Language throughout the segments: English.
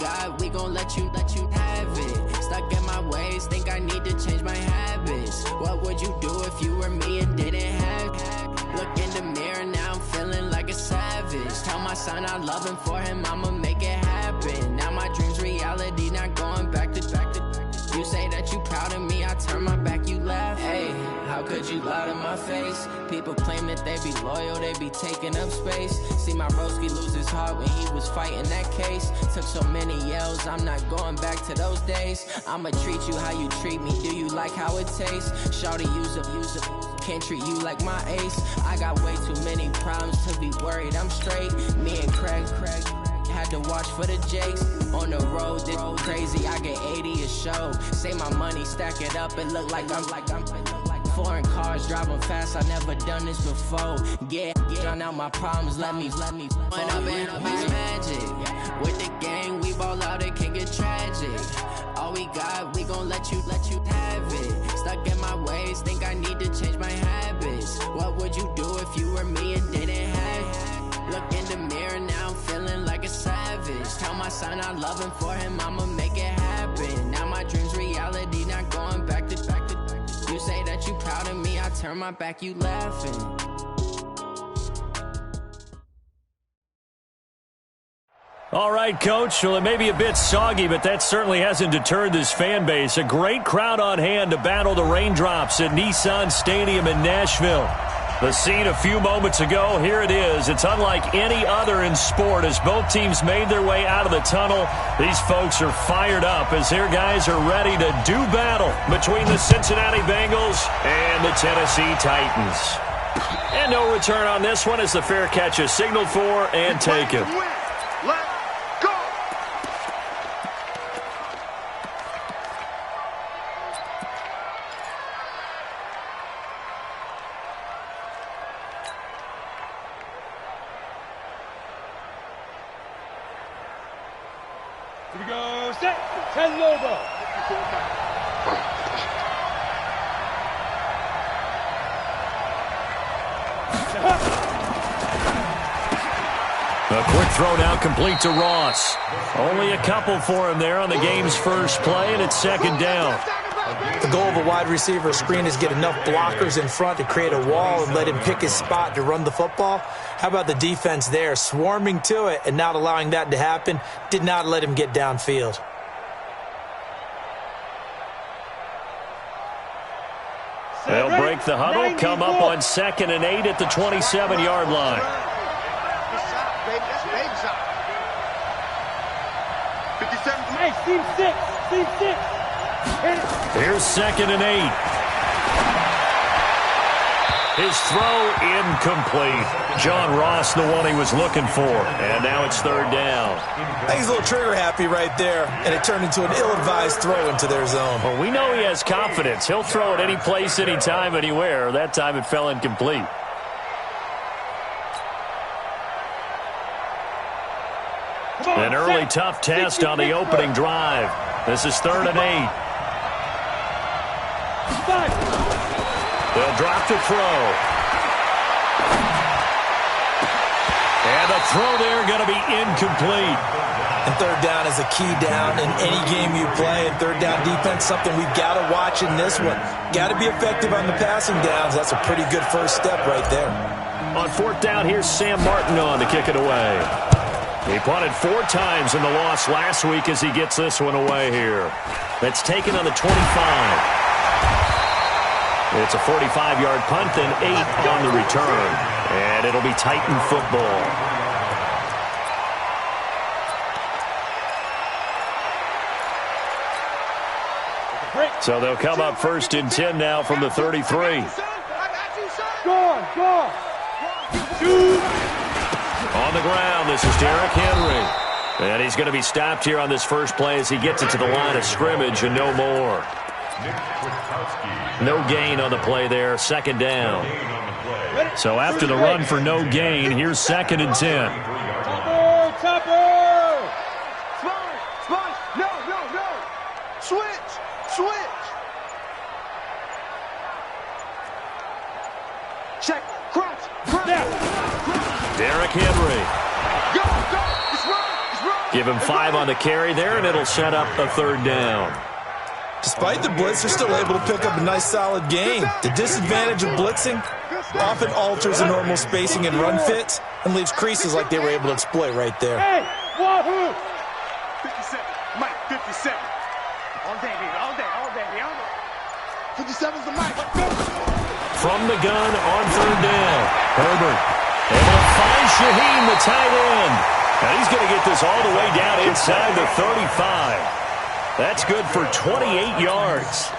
got, we gon' let you have it. Stuck in my ways, think I need to change my habits. What would you do if you were me and didn't have it? Look in the mirror, now I'm feeling like a savage. Tell my son I love him, for him I'ma make it happen. Now my dream's reality, not going back to. You say that you proud of me, I turn my back, you laugh. Hey, how could you lie to my face? People claim that they be loyal, they be taking up space. See my broski lose his heart when he was fighting that case. Took so many yells, I'm not going back to those days. I'ma treat you how you treat me, do you like how it tastes? Shawty, use up, can't treat you like my ace. I got way too many problems to be worried, I'm straight. Me and Craig had to watch for the Jakes. On the road, this crazy, I get 80 a show. Say my money, stack it up, it look like I'm foreign cars, driving fast, I never done this before. Yeah, drown out my problems, let me When up and up is magic. With the gang, we ball out, it can get tragic. All we got, we gon' let you have it. Stuck in my ways, think I need to change my habits. What would you do if you were me and didn't have it? Look in the mirror, now I'm feeling like a savage. Tell my son I love him, for him I'ma make it happen. Now my dream's reality, not going back to. You say that you proud of me, I turn my back, you laughing. All right, Coach. Well, it may be a bit soggy, but that certainly hasn't deterred this fan base. A great crowd on hand to battle the raindrops at Nissan Stadium in Nashville. The scene a few moments ago, here it is. It's unlike any other in sport as both teams made their way out of the tunnel. These folks are fired up as their guys are ready to do battle between the Cincinnati Bengals and the Tennessee Titans. And no return on this one as the fair catch is signaled for and taken. Here we go, set, 10 Lobo. A quick throw now complete to Ross. Only a couple for him there on the game's first play, and it's second down. The goal of a wide receiver screen is get enough blockers in front to create a wall and let him pick his spot to run the football. How about the defense there, swarming to it and not allowing that to happen? Did not let him get downfield. They'll break the huddle, come up on 2nd and 8 at the 27-yard line. Hey, seam 6. Here's 2nd and 8. His throw incomplete. John Ross, the one he was looking for. And now it's 3rd down. I think he's a little trigger happy right there, and it turned into an ill-advised throw into their zone. Well, we know he has confidence. He'll throw it any place, anytime, anywhere. That time it fell incomplete. An early tough test on the opening drive. This is 3rd and 8. They'll drop to throw. And the throw there going to be incomplete. And 3rd down is a key down in any game you play. And 3rd down defense, something we've got to watch in this one. Got to be effective on the passing downs. That's a pretty good first step right there. On 4th down, here's Sam Martin on to kick it away. He punted 4 times in the loss last week as he gets this one away here. That's taken on the 25. It's a 45-yard punt, then 8 on the return. And it'll be Titan football. So they'll come up 1st and 10 now from the 33. Go. On the ground, this is Derrick Henry. And he's going to be stopped here on this first play as he gets it to the line of scrimmage and no more. No gain on the play there, 2nd down. So after the run for no gain, here's 2nd and 10. Topper! Smart! No! Switch! Check! Crunch! Yeah. Derrick Henry. Go! It's run! Give him 5 on the carry there, and it'll set up a 3rd down. Despite the blitz, they're still able to pick up a nice, solid gain. The disadvantage of blitzing often alters the normal spacing and run fits and leaves creases like they were able to exploit right there. Hey, wahoo! 57, Mike, 57. All day, baby, all day, all day, all day. 57's the Mike, let's go! From the gun on 3rd down, Herbert able to find Shaheen, the tight end. And he's going to get this all the way down inside the 35. That's good for 28 yards.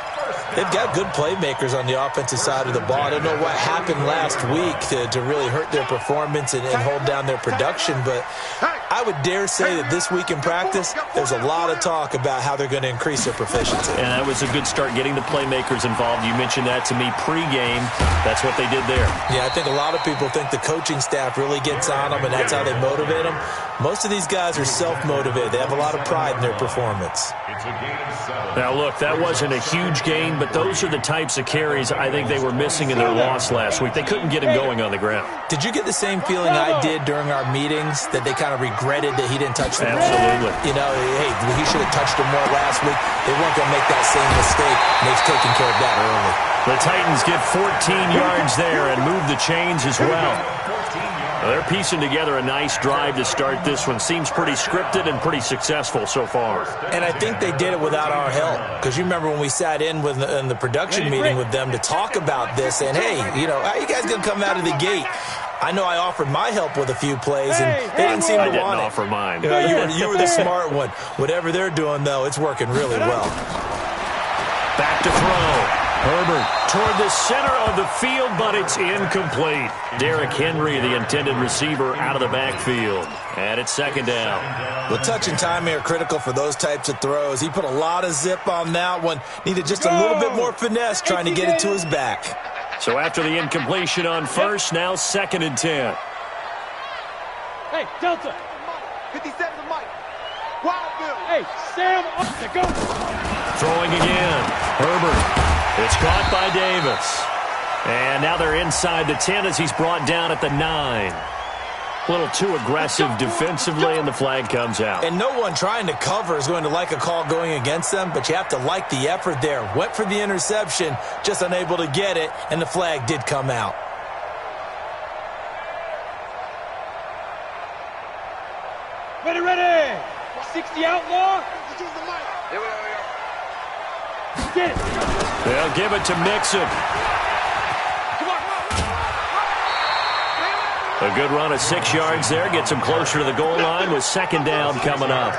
They've got good playmakers on the offensive side of the ball. I don't know what happened last week to really hurt their performance and hold down their production, but I would dare say that this week in practice, there's a lot of talk about how they're going to increase their proficiency. And that was a good start getting the playmakers involved. You mentioned that to me pregame. That's what they did there. Yeah, I think a lot of people think the coaching staff really gets on them, and that's how they motivate them. Most of these guys are self-motivated. They have a lot of pride in their performance. Now, look, that wasn't a huge gain, but those are the types of carries I think they were missing in their loss last week. They couldn't get him going on the ground. Did you get the same feeling I did during our meetings, that they kind of regretted that he didn't touch the ball? Absolutely. You know, hey, he should have touched him more last week. They weren't going to make that same mistake, and they've taken care of that early. The Titans get 14 yards there and move the chains as well. They're piecing together a nice drive to start this one. Seems pretty scripted and pretty successful so far. And I think they did it without our help. Because you remember when we sat in the production meeting with them to talk about this, and hey, you know, how you guys going to come out of the gate? I know I offered my help with a few plays, and they didn't seem to want it. I didn't offer mine. You know, you were the smart one. Whatever they're doing, though, it's working really well. Back to throw. Herbert toward the center of the field, but it's incomplete. Derrick Henry, the intended receiver, out of the backfield. And it's 2nd down. Well, touch and timing are critical for those types of throws. He put a lot of zip on that one. Needed just a little bit more finesse trying to get it to his back. So after the incompletion on first, now 2nd and 10. Hey, Delta. 57 to Mike. Wild Bill. Hey, Sam up to go. Throwing again. Herbert. It's caught by Davis. And now they're inside the 10 as he's brought down at the 9. A little too aggressive defensively, and the flag comes out. And no one trying to cover is going to like a call going against them, but you have to like the effort there. Went for the interception, just unable to get it, and the flag did come out. Ready, ready. 60 outlaw. Here we go. Get it. They'll give it to Mixon. A good run of 6 yards there. Gets him closer to the goal line with 2nd down coming up.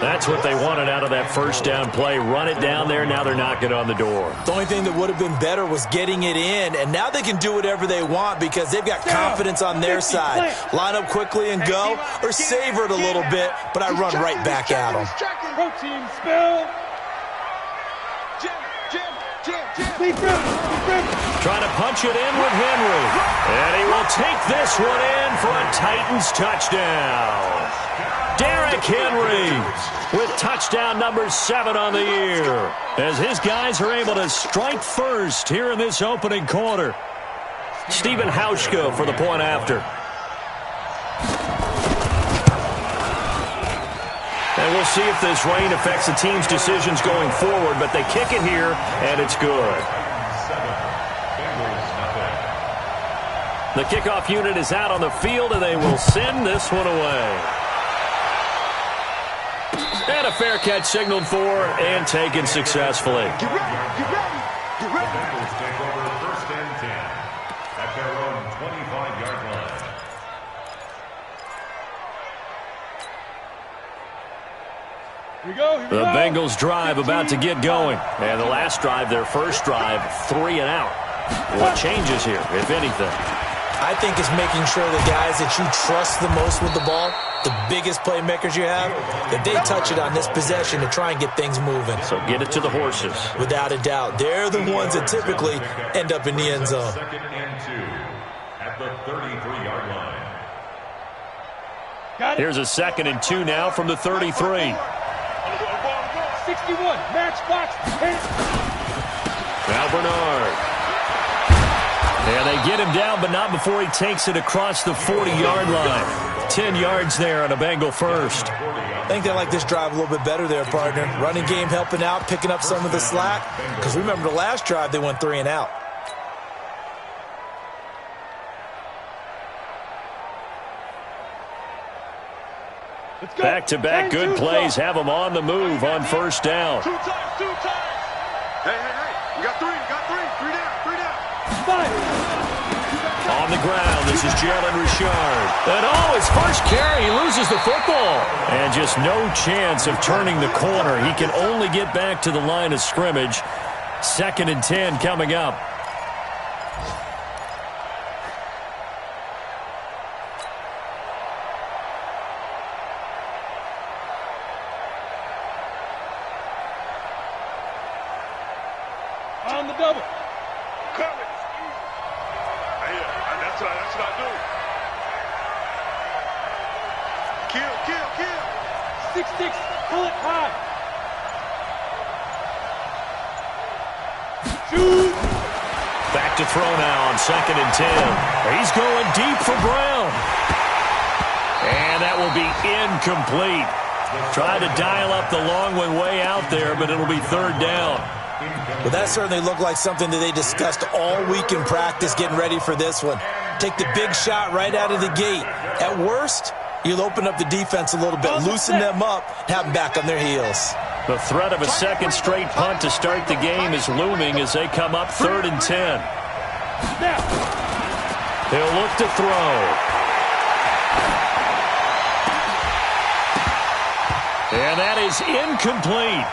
That's what they wanted out of that 1st down play. Run it down there. Now they're knocking on the door. The only thing that would have been better was getting it in, and now they can do whatever they want because they've got confidence on their side. Line up quickly and go, or savor it a little bit, but I run right back at them. Protein spill. Trying to punch it in with Henry. And he will take this one in for a Titans touchdown. Derrick Henry with touchdown number 7 on the year, as his guys are able to strike first here in this opening quarter. Stephen Hauschka for the point after. And we'll see if this rain affects the team's decisions going forward, but they kick it here, and it's good. The kickoff unit is out on the field, and they will send this one away. And a fair catch signaled for and taken successfully. Get ready, get ready, get ready. Bengals take over 1st and 10 at their own 25-yard line. Here we go, here we The go. Bengals drive about to get going. And the last drive, their first drive, 3 and out. What changes here, if anything? I think it's making sure the guys that you trust the most with the ball, the biggest playmakers you have, that they touch it on this possession to try and get things moving. So get it to the horses. Without a doubt. They're the ones that typically end up in the end zone. 2nd and 2 at the 33-yard line. Got it. Here's a 2nd and 2 now from the 33. 61, matchbox. Now Bernard. And they get him down, but not before he takes it across the 40-yard line. 10 yards there on a Bengal first. I think they like this drive a little bit better there, partner. Running game helping out, picking up some of the slack. Because remember the last drive, they went 3 and out. Back-to-back good plays have them on the move on first down. 2 times. Hey. You got 3. 3 down. 5. On the ground, this is Jalen Richard. And his first carry, he loses the football. And just no chance of turning the corner. He can only get back to the line of scrimmage. 2nd and 10 coming up. On the double. Coming. That's what I do. Kill. 6-6. Pull it high. Shoot. Back to throw now on 2nd and 10. He's going deep for Brown. And that will be incomplete. Tried to dial up the long one way out there, but it'll be 3rd down. Well, that certainly looked like something that they discussed all week in practice getting ready for this one. Take the big shot right out of the gate. At worst, you'll open up the defense a little bit, loosen them up, and have them back on their heels. The threat of a second straight punt to start the game is looming as they come up 3rd and 10. They'll look to throw. And that is incomplete.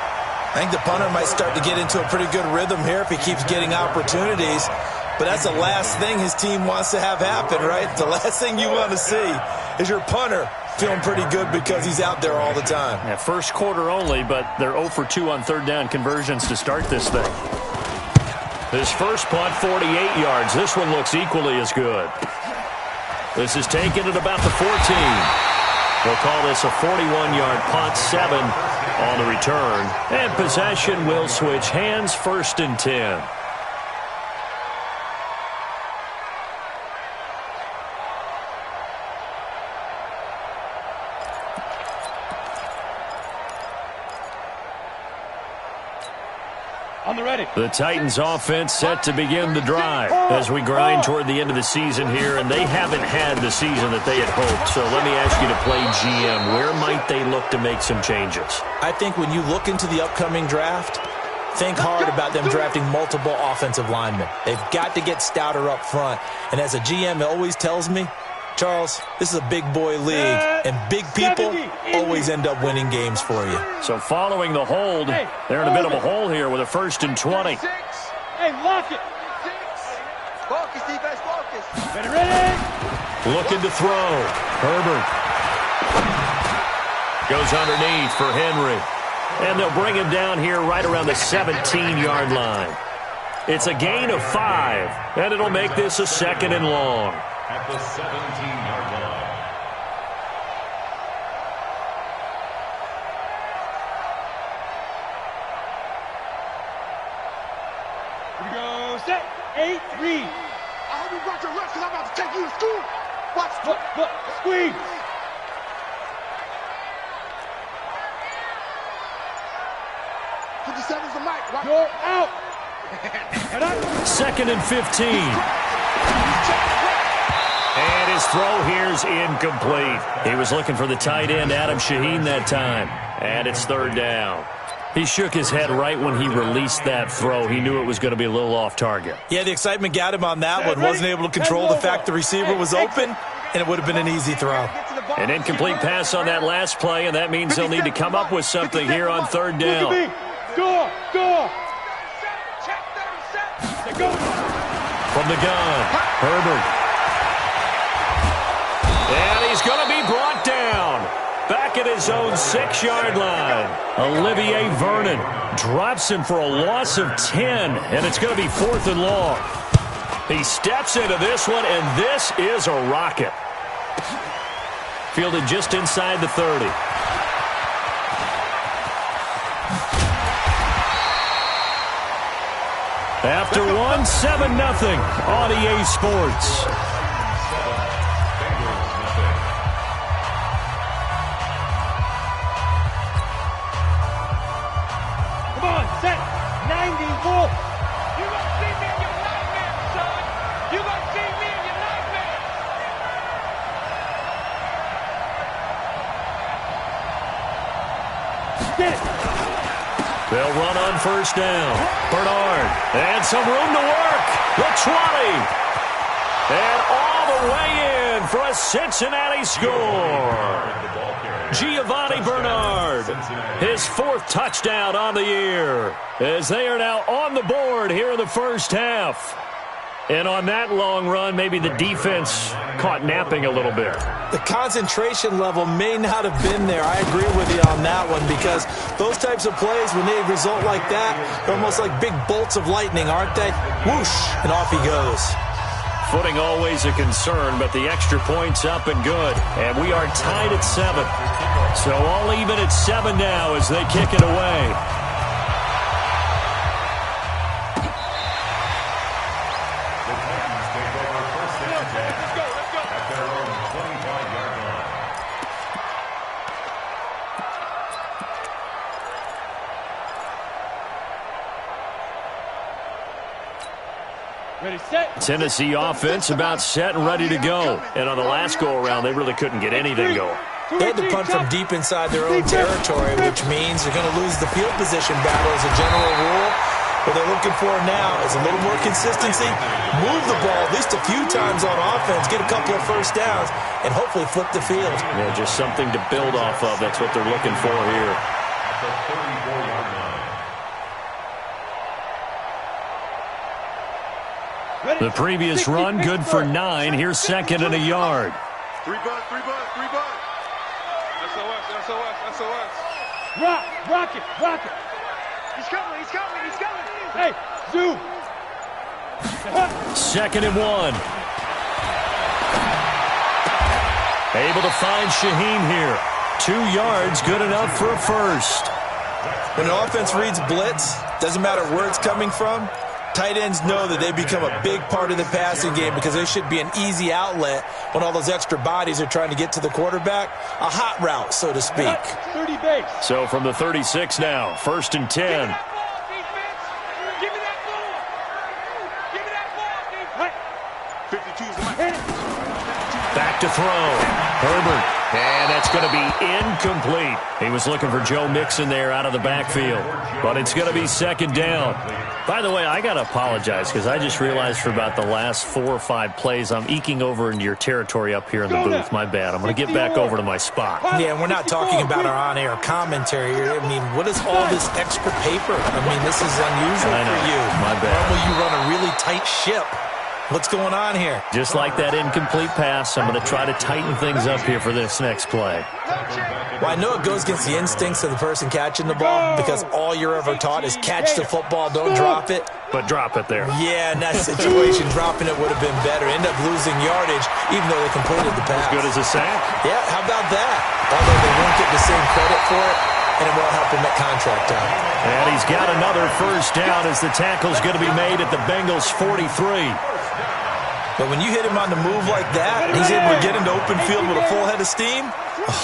I think the punter might start to get into a pretty good rhythm here if he keeps getting opportunities. But that's the last thing his team wants to have happen, right? The last thing you want to see is your punter feeling pretty good because he's out there all the time. Yeah, first quarter only, but they're 0 for 2 on 3rd down conversions to start this thing. This first punt, 48 yards. This one looks equally as good. This is taken at about the 14. We'll call this a 41-yard punt, 7 on the return. And possession will switch hands, 1st and 10. On the ready. The Titans offense set to begin the drive as we grind toward the end of the season here, and they haven't had the season that they had hoped. So let me ask you to play GM. Where might they look to make some changes? I think when you look into the upcoming draft, think hard about them drafting multiple offensive linemen. They've got to get stouter up front. And as a GM, it always tells me, Charles, this is a big boy league, and big people always end up winning games for you. So following the hold, they're in a bit of a hole here with a 1st and 20. Hey, lock it. Focus, defense, focus. Ready. Looking to throw. Herbert goes underneath for Henry. And they'll bring him down here right around the 17-yard line. It's a gain of 5, and it'll make this a 2nd and long. At the 17-yard line. Here we go. Set. 8, 3. I hope you brought your reps because I'm about to take you to school. Watch. Look. Squeeze. The mic. You're out. 2nd and 15. And his throw here's incomplete. He was looking for the tight end, Adam Shaheen, that time. And it's 3rd down. He shook his head right when he released that throw. He knew it was going to be a little off target. Yeah, the excitement got him on that one. Wasn't able to control the fact the receiver was open, and it would have been an easy throw. An incomplete pass on that last play, and that means they'll need to come up with something here on 3rd down. Go. From the gun, Herbert. And he's going to be brought down. Back at his own 6-yard line. Olivier Vernon drops him for a loss of 10, and it's going to be 4th and long. He steps into this one, and this is a rocket. Fielded just inside the 30. After one, 7-0 on EA Sports. Get it. They'll run on first down. Bernard. And some room to work. The 20. And all the way in for a Cincinnati score. Giovanni Bernard, his 4th touchdown on the year, as they are now on the board here in the first half. And on that long run, maybe the defense caught napping a little bit. The concentration level may not have been there. I agree with you on that one, because those types of plays, when they result like that, they're almost like big bolts of lightning, aren't they? Whoosh, and off he goes. Footing always a concern, but the extra point's up and good. And we are tied at 7. So all even at 7 now as they kick it away. Ready, set. Tennessee offense about set and ready to go. And on the last go-around, they really couldn't get anything going. They had to punt from deep inside their own territory, which means they're going to lose the field position battle as a general rule. What they're looking for now is a little more consistency, move the ball at least a few times on offense, get a couple of first downs, and hopefully flip the field. Yeah, just something to build off of. That's what they're looking for here. At the 34-yard line. The previous run, good for 9. Here's 2nd and a yard. 3 bucks, 3 bucks, 3 bucks. SOS, SOS, SOS. Rock it, rock it. He's coming, he's coming, he's coming. Hey, zoom. 2nd and 1. Able to find Shaheen here. 2 yards, good enough for a first. When an offense reads blitz, doesn't matter where it's coming from, tight ends know that they become a big part of the passing game because they should be an easy outlet when all those extra bodies are trying to get to the quarterback. A hot route, so to speak. 30 base. So from the 36 now, 1st and 10. Back to throw. Herbert. And that's going to be incomplete. He was looking for Joe Mixon there out of the backfield. But it's going to be 2nd down. By the way, I got to apologize because I just realized for about the last 4 or 5 plays, I'm eking over into your territory up here in the booth. My bad. I'm going to get back over to my spot. Yeah, and we're not talking about our on-air commentary here. I mean, what is all this extra paper? I mean, this is unusual for you. My bad. Normally you run a really tight ship. What's going on here? Just like that incomplete pass, I'm going to try to tighten things up here for this next play. Well, I know it goes against the instincts of the person catching the ball because all you're ever taught is catch the football, don't drop it. But drop it there. Yeah, in that situation, dropping it would have been better. End up losing yardage, even though they completed the pass. As good as a sack? Yeah, how about that? Although they won't get the same credit for it, and it won't help him at contract time. And he's got another first down as the tackle's going to be made at the Bengals' 43. But when you hit him on the move like that, and he's able to get into open field with a full head of steam,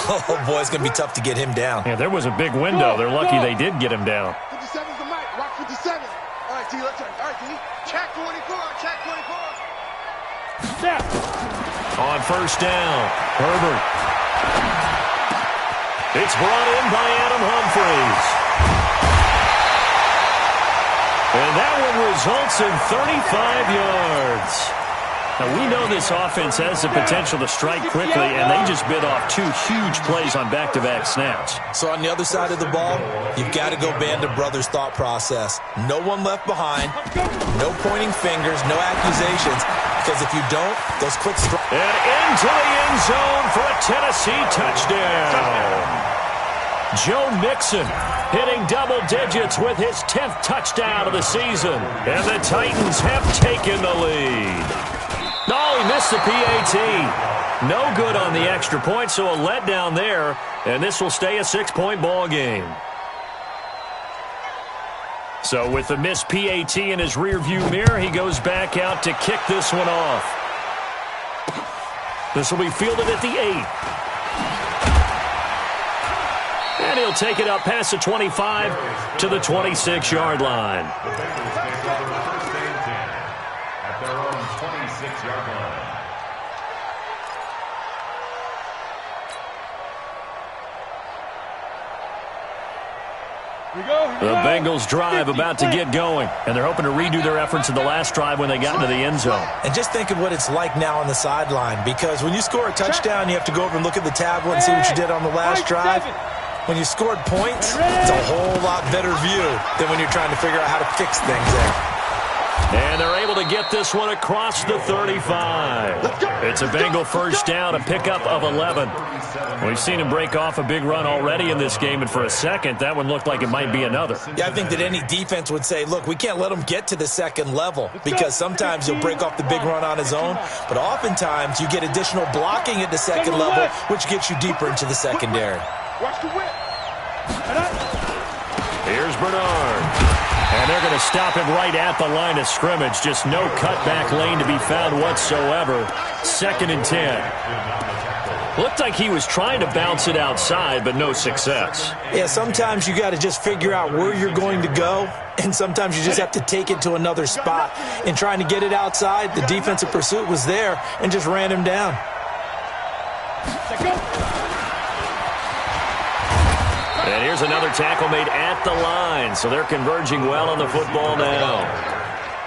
oh, boy, it's going to be tough to get him down. Yeah, there was a big window. They're lucky they did get him down. 57's the mic. Rock 57. All right, D, let's turn. All right, D. Check 24. Check 24. Step. On first down, Herbert. It's brought in by Adam Humphries. And that one results in 35 yards. Now, we know this offense has the potential to strike quickly, and they just bit off 2 huge plays on back-to-back snaps. So on the other side of the ball, you've got to go Band of Brothers thought process. No one left behind, no pointing fingers, no accusations, because if you don't, those quick strikes. And into the end zone for a Tennessee touchdown. Joe Mixon hitting double digits with his 10th touchdown of the season. And the Titans have taken the lead. Oh, he missed the PAT. No good on the extra point, so a letdown there. And this will stay a 6-point ball game. So with the missed PAT in his rearview mirror, he goes back out to kick this one off. This will be fielded at the 8. And he'll take it up past the 25 to the 26-yard line. The Bengals take over first and 10 at their own 26-yard line. The Bengals drive about to get going, and they're hoping to redo their efforts in the last drive when they got into the end zone. And just think of what it's like now on the sideline, because when you score a touchdown, you have to go over and look at the tablet and see what you did on the last drive. When you scored points, it's a whole lot better view than when you're trying to figure out how to fix things there. And they're able to get this one across the 35. It's a Bengal first down, a pickup of 11. We've seen him break off a big run already in this game, and for a second, that one looked like it might be another. Yeah, I think that any defense would say, look, we can't let him get to the second level, because sometimes he'll break off the big run on his own, but oftentimes you get additional blocking at the second level, which gets you deeper into the secondary. Watch the whip. Here's Bernard. And they're going to stop him right at the line of scrimmage. Just no cutback lane to be found whatsoever. 2nd and 10. Looked like he was trying to bounce it outside, but no success. Yeah, sometimes you got to just figure out where you're going to go, and sometimes you just have to take it to another spot. In trying to get it outside, the defensive pursuit was there and just ran him down. And here's another tackle made at the line, so they're converging well on the football now.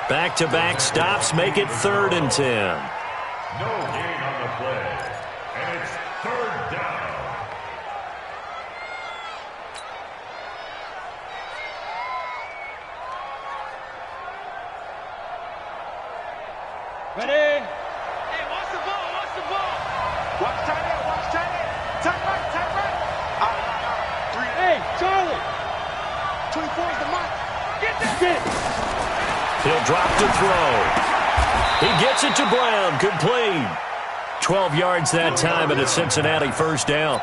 Back-to-back stops make it 3rd and 10. No gain on the play, and it's 3rd down. Ready? Hey, watch the ball, watch the ball. Watch tight end, watch tight end. Tight right, tight right. Hey, Charlie. 24 is the mark. Get that. Get it. He'll drop to throw. He gets it to Brown. Complete. 12 yards that time, and a Cincinnati first down.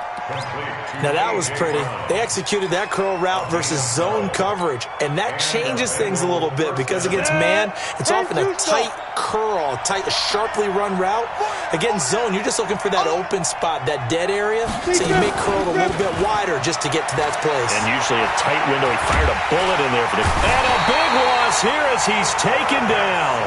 Now that was pretty. They executed that curl route versus zone coverage, and that changes things a little bit because against man, it's often a tight curl, tight, sharply run route. Against zone, you're just looking for that open spot, that dead area, so you make curl a little bit wider just to get to that place. And usually a tight window. He fired a bullet in there for the... And a big loss here as he's taken down.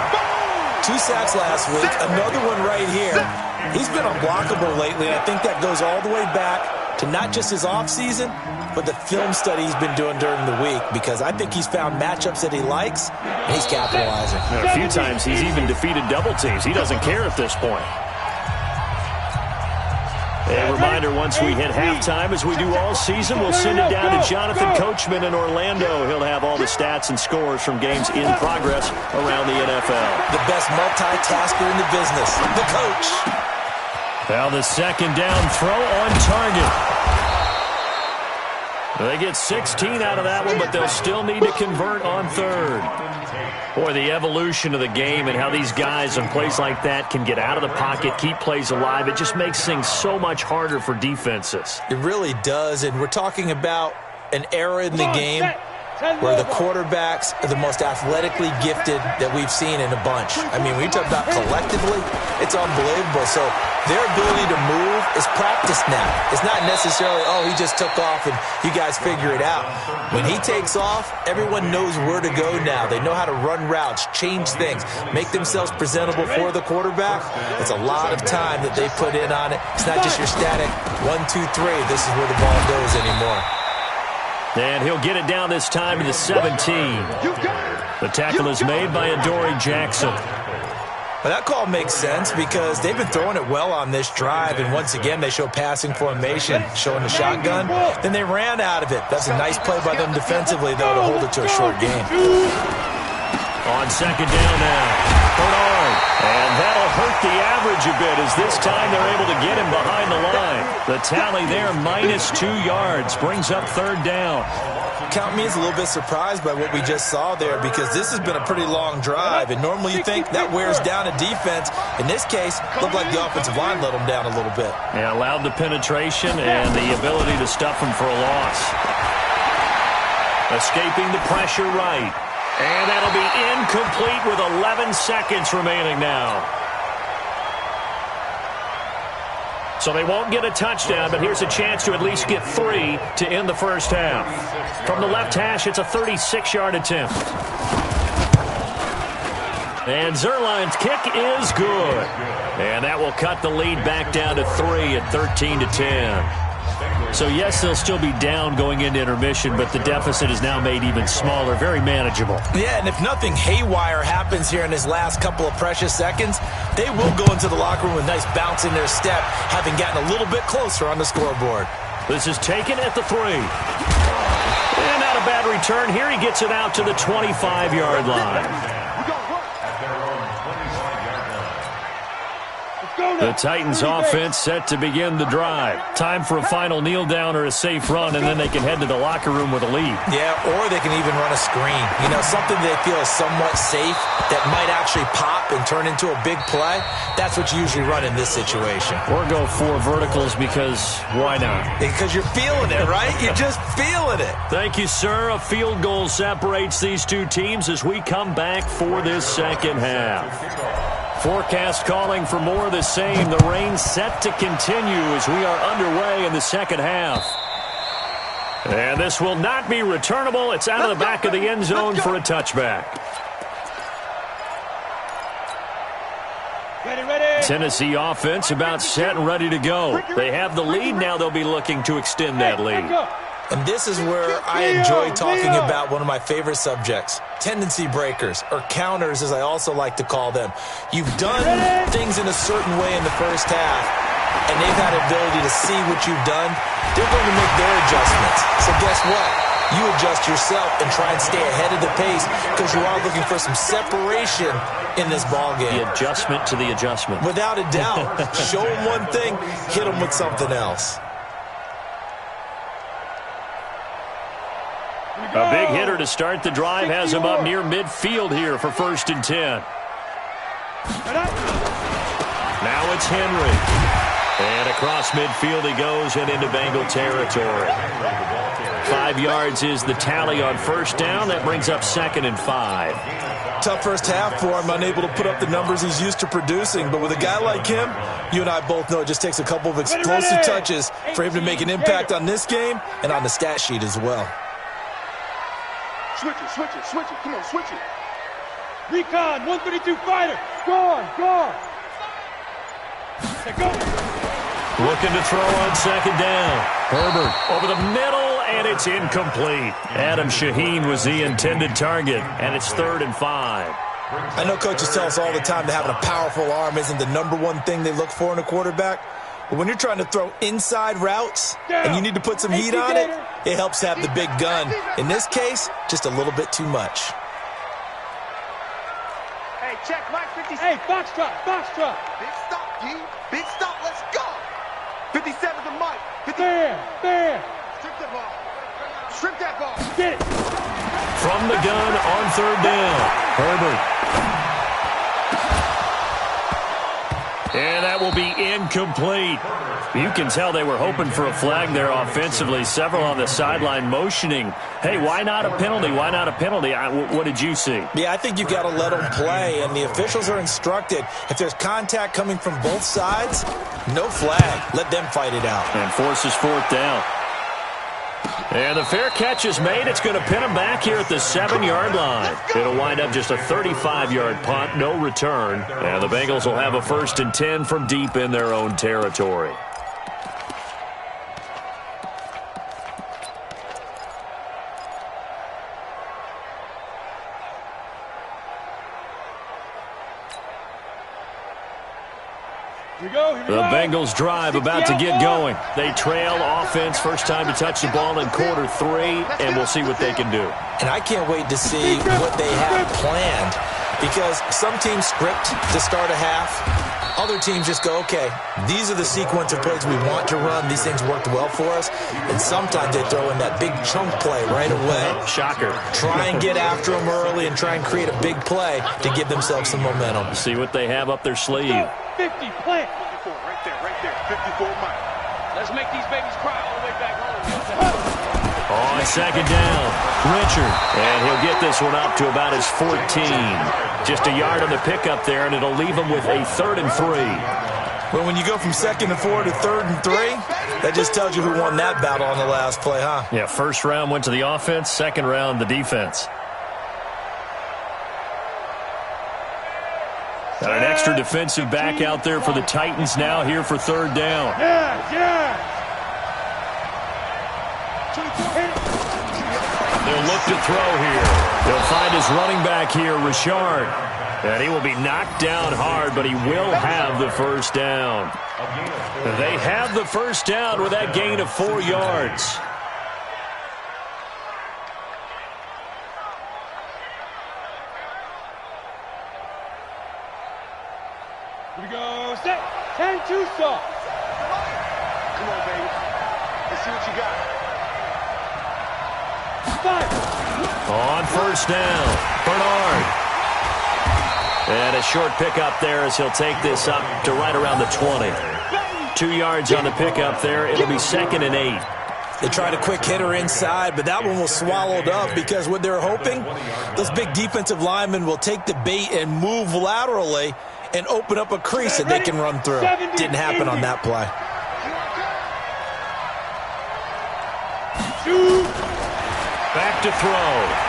2 sacks last week, another one right here. He's been unblockable lately, and I think that goes all the way back to not just his offseason, but the film study he's been doing during the week, because I think he's found matchups that he likes, and he's capitalizing. A few times he's even defeated double teams. He doesn't care at this point. A reminder, once we hit halftime, as we do all season, we'll send it down to Jonathan Coachman in Orlando. He'll have all the stats and scores from games in progress around the NFL. The best multitasker in the business, the coach. Now the 2nd down throw on target. They get 16 out of that one, but they'll still need to convert on 3rd. Boy, the evolution of the game and how these guys in plays like that can get out of the pocket, keep plays alive, it just makes things so much harder for defenses. It really does, and we're talking about an era in the game where the quarterbacks are the most athletically gifted that we've seen in a bunch. I mean, when you talk about collectively, it's unbelievable. So their ability to move is practiced now. It's not necessarily, oh, he just took off and you guys figure it out. When he takes off, everyone knows where to go now. They know how to run routes, change things, make themselves presentable for the quarterback. It's a lot of time that they put in on it. It's not just your static 1, 2, 3. This is where the ball goes anymore. And he'll get it down this time to the 17. The tackle is made by Adoree Jackson. Well, that call makes sense because they've been throwing it well on this drive, and once again they show passing formation, showing the shotgun. Then they ran out of it. That's a nice play by them defensively, though, to hold it to a short game. On 2nd down now, Bernard. And that'll hurt the average a bit as this time they're able to get him behind the line. The tally there, -2 yards, brings up 3rd down. Count me as a little bit surprised by what we just saw there, because this has been a pretty long drive, and normally you think that wears down a defense. In this case, looked like the offensive line let them down a little bit. Yeah, allowed the penetration and the ability to stuff him for a loss. Escaping the pressure right. And that'll be incomplete with 11 seconds remaining now. So they won't get a touchdown, but here's a chance to at least get 3 to end the first half. From the left hash, it's a 36-yard attempt. And Zuerlein's kick is good. And that will cut the lead back down to 3 at 13-10. So, yes, they'll still be down going into intermission, but the deficit is now made even smaller, very manageable. Yeah, and if nothing haywire happens here in his last couple of precious seconds, they will go into the locker room with nice bounce in their step, having gotten a little bit closer on the scoreboard. This is taken at the 3. And not a bad return here. He gets it out to the 25-yard line. The Titans offense set to begin the drive. Time for a final kneel down or a safe run, and then they can head to the locker room with a lead. Yeah, or they can even run a screen. You know, something they feel is somewhat safe that might actually pop and turn into a big play. That's what you usually run in this situation. Or go 4 verticals because why not? Because you're feeling it, right? You're just feeling it. Thank you, sir. A field goal separates these two teams as we come back for this second half. Forecast calling for more of the same. The rain set to continue as we are underway in the second half. And this will not be returnable. It's out of the back of the end zone for a touchback. Tennessee offense about set and ready to go. They have the lead. Now they'll be looking to extend that lead. And this is where I enjoy talking about one of my favorite subjects, tendency breakers, or counters as I also like to call them. You've done things in a certain way in the first half, and they've had the ability to see what you've done. They're going to make their adjustments. So guess what? You adjust yourself and try and stay ahead of the pace because you are looking for some separation in this ballgame. The adjustment to the adjustment. Without a doubt. Show them one thing, hit them with something else. A big hitter to start the drive has him up near midfield here for 1st and 10. Now it's Henry. And across midfield he goes and into Bengal territory. 5 yards is the tally on 1st down. That brings up 2nd and 5. Tough first half for him, unable to put up the numbers he's used to producing. But with a guy like him, you and I both know it just takes a couple of explosive touches for him to make an impact on this game and on the stat sheet as well. Switch it. Come on, switch it. Recon, 132 fighter. Go on. Go. Looking to throw on 2nd down. Herbert over the middle, and it's incomplete. Adam Shaheen was the intended target, and it's 3rd and 5. I know coaches tell us all the time that having a powerful arm isn't the #1 thing they look for in a quarterback. But when you're trying to throw inside routes and you need to put some heat on it, it helps to have the big gun. In this case, just a little bit too much. Hey, check, Mike 56. Hey, box drop. Big stop, G. Big stop, let's go. 57 to Mike. There. Strip that ball. Get it. From the gun on 3rd down. Herbert. And that will be incomplete. You can tell they were hoping for a flag there offensively. Several on the sideline motioning. Hey, why not a penalty? Why not a penalty? What did you see? Yeah, I think you've got to let them play, and the officials are instructed. If there's contact coming from both sides, no flag. Let them fight it out. And forces 4th down. And the fair catch is made. It's going to pin him back here at the 7-yard line. It'll wind up just a 35-yard punt, no return. And the Bengals will have a 1st and 10 from deep in their own territory. The Bengals drive about to get going. They trail offense, first time to touch the ball in quarter 3, and we'll see what they can do. And I can't wait to see what they have planned because some teams script to start a half. Other teams just go, okay, these are the sequence of plays we want to run. These things worked well for us. And sometimes they throw in that big chunk play right away. Shocker. Try and get after them early and try and create a big play to give themselves some momentum. See what they have up their sleeve. 50, plant. 54, right there. 54, Mike. Let's make these babies cry all the way back home. On 2nd down, Richard. And he'll get this one up to about his 14. Just a yard on the pickup there, and it'll leave him with a 3rd and 3. Well, when you go from 2nd and 4 to 3rd and 3, that just tells you who won that battle on the last play, huh? Yeah, 1st round went to the offense, 2nd round the defense. Got an extra defensive back out there for the Titans now here for 3rd down. Yeah. They'll look to throw here. They'll find his running back here, Richard. And he will be knocked down hard, but he will have the first down. They have the first down with that gain of 4 yards. Here we go. Set. 10-2 soft. Come on, baby. Let's see what you got. 5. On first down, Bernard. And a short pickup there as he'll take this up to right around the 20. 2 yards on the pickup there. It'll be 2nd and 8. They tried a quick hitter inside, but that one was swallowed up because what they're hoping, those big defensive linemen will take the bait and move laterally and open up a crease that they can run through. Didn't happen on that play. Back to throw.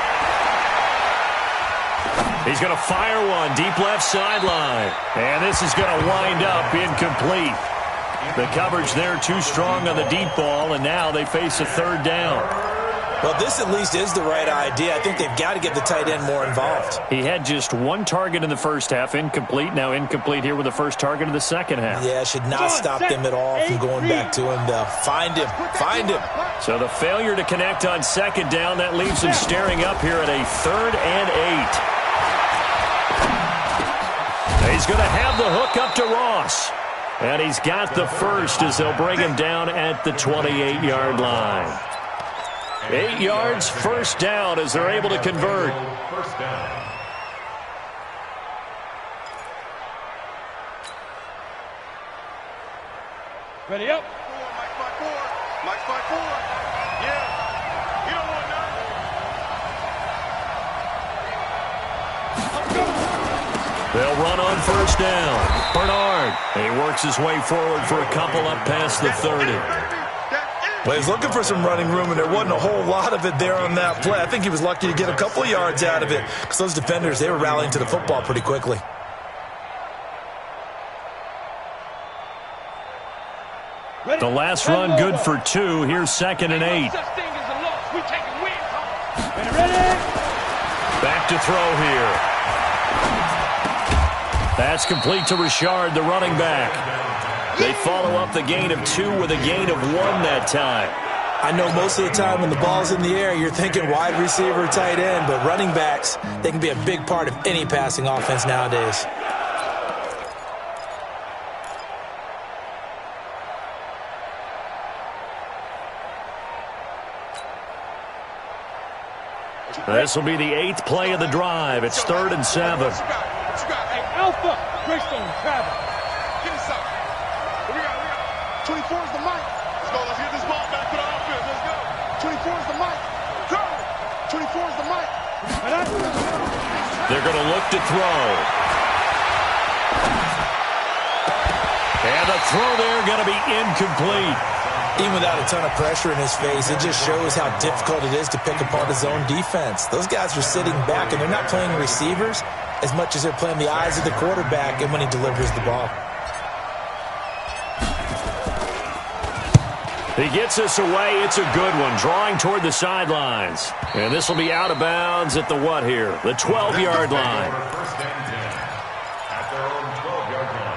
He's going to fire one deep left sideline. And this is going to wind up incomplete. The coverage there too strong on the deep ball, and now they face a 3rd down. Well, this at least is the right idea. I think they've got to get the tight end more involved. He had just 1 target in the first half, incomplete. Now incomplete here with the first target of the second half. Yeah, should not stop them at all from going back to him, though. Find him. Find him. So the failure to connect on 2nd down, that leaves him staring up here at a 3rd and 8. He's going to have the hook up to Ross. And he's got the first as they'll bring him down at the 28-yard line. 8 yards, first down as they're able to convert. First down. Ready up. Mike 5-4. Mike 5-4. Yeah. You don't want none. They'll run on first down. Bernard. He works his way forward for a couple up past the 30. Well, he's looking for some running room, and there wasn't a whole lot of it there on that play. I think he was lucky to get a couple of yards out of it because those defenders, they were rallying to the football pretty quickly. The last run good for 2. Here's 2nd and 8. Back to throw here. That's complete to Richard, the running back. They follow up the gain of 2 with a gain of 1 that time. I know most of the time when the ball's in the air, you're thinking wide receiver, tight end, but running backs, they can be a big part of any passing offense nowadays. This will be the 8th play of the drive. It's 3rd and 7. What you got? Hey, Alpha. Greystone, travel. Give me something. We got 24 is the mic. Let's go. Let's get this ball back to the offense. Let's go. 24 is the mic. Go. 24 is the mic. They're going to look to throw. And the throw there going to be incomplete. Even without a ton of pressure in his face, it just shows how difficult it is to pick apart his own defense. Those guys are sitting back, and they're not playing receivers as much as they're playing the eyes of the quarterback and when he delivers the ball. He gets us away. It's a good one, drawing toward the sidelines. And this will be out of bounds at the what here? The 12-yard line. First and 10 at their own 12-yard line.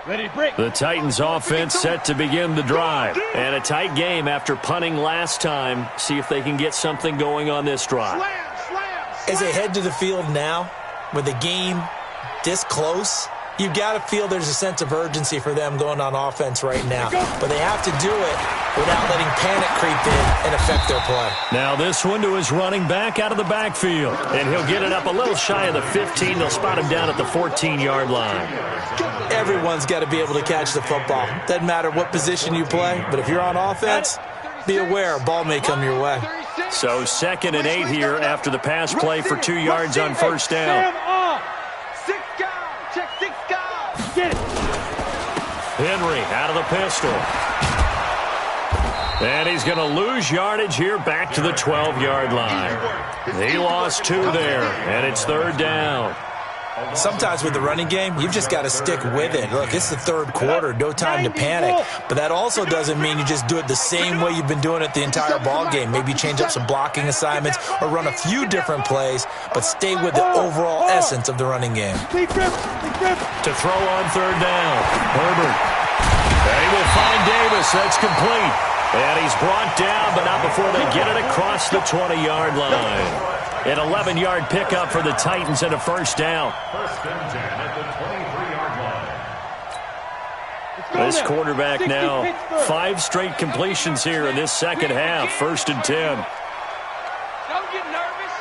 Ready, break. The Titans offense set to begin the drive. And a tight game after punting last time. See if they can get something going on this drive. As they head to the field now, with the game this close, you've got to feel there's a sense of urgency for them going on offense right now. But they have to do it without letting panic creep in and affect their play. Now this one to his running back out of the backfield. And he'll get it up a little shy of the 15. They'll spot him down at the 14-yard line. Everyone's got to be able to catch the football. Doesn't matter what position you play, but if you're on offense, be aware a ball may come your way. So 2nd and 8 here after the pass play for 2 yards on first down. Henry out of the pistol. And he's going to lose yardage here back to the 12-yard line. He lost 2 there, and it's 3rd down. Sometimes with the running game, you've just got to stick with it. Look, it's the 3rd quarter, no time to panic. But that also doesn't mean you just do it the same way you've been doing it the entire ball game. Maybe change up some blocking assignments or run a few different plays, but stay with the overall essence of the running game. To throw on 3rd down, Herbert. And he will find Davis. That's complete. And he's brought down, but not before they get it across the 20-yard line. An 11-yard pickup for the Titans and a 1st down. 1st and 10 at the 23-yard line. This quarterback now 5 straight completions here in this second half. 1st and 10. Don't get nervous.